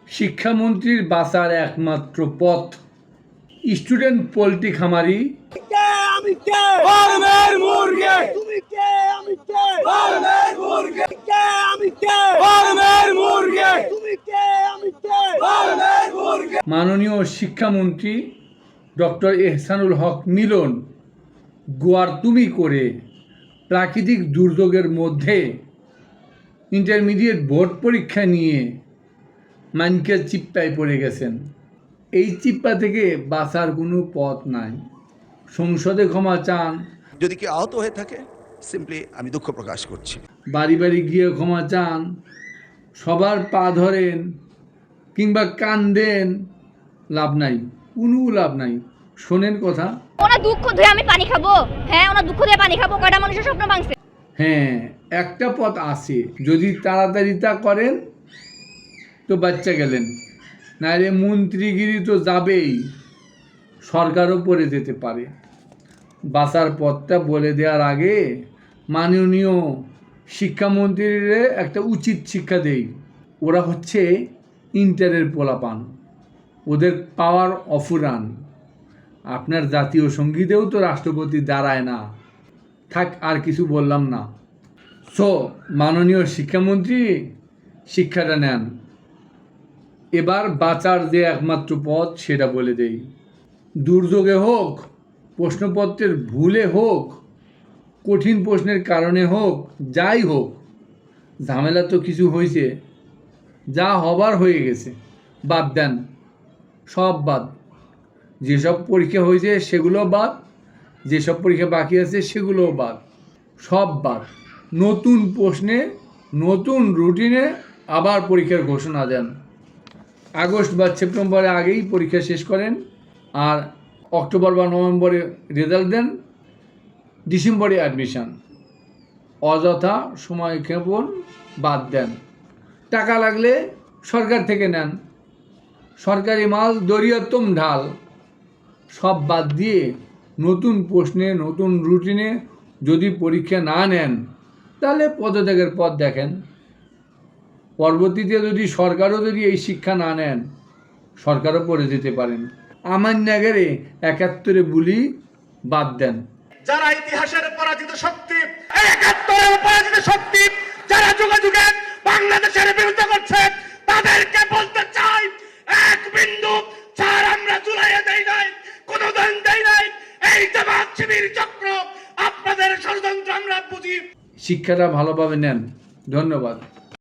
শিক্ষামন্ত্রীর বাঁচার একমাত্র পথ স্টুডেন্ট পোল্ট্রি খামারি মাননীয় শিক্ষামন্ত্রী ডক্টর এহসানুল হক মিলন গোয়ার তুমি করে প্রাকৃতিক দুর্যোগের মধ্যে ইন্টারমিডিয়েট বোর্ড পরীক্ষা নিয়ে মানকে চিপ্পায় পড়ে গেছেন। এই চিপ্পা থেকে বাঁচার কোনো পথ নাই। সংসদে ক্ষমা চান, যদি কেউ আহত হয়ে থাকে সিম্পলি আমি দুঃখ প্রকাশ করছি। বাড়ি বাড়ি গিয়ে ক্ষমা চান, সবার পা ধরেন কিংবা কান দেন, লাভ নাই, কোনো লাভ নাই। শোনেন কথা, ওনা দুঃখ ধুয়ে আমি পানি খাবো? হ্যাঁ, ওনা দুঃখ ধুয়ে পানি খাবো? কয়টা মানুষের স্বপ্ন ভাঙছে? হ্যাঁ, একটা পথ আছে, যদি তাড়াতাড়ি তা করেন তো বাচ্চা গেলেন, নাহলে মন্ত্রীগিরি তো যাবেই, সরকারও পড়ে যেতে পারে। বাঁচার পথটা বলে দেওয়ার আগে মাননীয় শিক্ষামন্ত্রীর একটা উচিত শিক্ষা দেই। ওরা হচ্ছে ইন্টারের পোলাপান, ওদের পাওয়ার অফুরান। আপনার জাতীয় সঙ্গীতেও তো রাষ্ট্রপতি দাঁড়ায় না। থাক, আর কিছু বললাম না। সো মাননীয় শিক্ষামন্ত্রী শিক্ষাটা নেন, এবার বাঁচার যে একমাত্র পথ সেটা বলে দেই। দুর্যোগে হোক, প্রশ্নপত্রের ভুলে হোক, কঠিন প্রশ্নের কারণে হোক, যাই হোক, ঝামেলা তো কিছু হয়েছে, যা হবার হয়ে গেছে, বাদ দেন, সব বাদ। যেসব পরীক্ষা হয়েছে সেগুলো বাদ, যেসব পরীক্ষা বাকি আছে সেগুলোও বাদ, সব বাদ। নতুন প্রশ্নে নতুন রুটিনে আবার পরীক্ষার ঘোষণা দেন। আগস্ট বা সেপ্টেম্বরে আগেই পরীক্ষা শেষ করেন, আর অক্টোবর বা নভেম্বরে রেজাল্ট দেন, ডিসেম্বরে অ্যাডমিশান। অযথা সময় ক্ষেপণ বাদ দেন। টাকা লাগলে সরকার থেকে নেন, সরকারি মাল দরিয়াত্তম ঢাল, সব বাদ দিয়ে নতুন প্রশ্নে নতুন রুটিনে যদি পরীক্ষা না নেন তাহলে পদত্যাগের পথ দেখেন। পরবর্তীতে যদি সরকারও যদি এই শিক্ষা না নেন, সরকারও পড়ে যেতে পারেন। আমার নাগারে ৭১ বুলি বাদ দেন। যারা ইতিহাসের পরাজিত শক্তি, ৭১-এর পরাজিত শক্তি যারা যুগে যুগে বাংলাদেশের বিরুদ্ধে করছে, তাদেরকে বলতে চাই, এক বিন্দু ছাড় আমরা জুলাইয়ে দেই নাই, কোনোদিন দেই নাই। এই জামাত শিবির চক্র, আপনাদের ষড়যন্ত্র আমরা বুঝি। শিক্ষাটা ভালোভাবে নেন। ধন্যবাদ।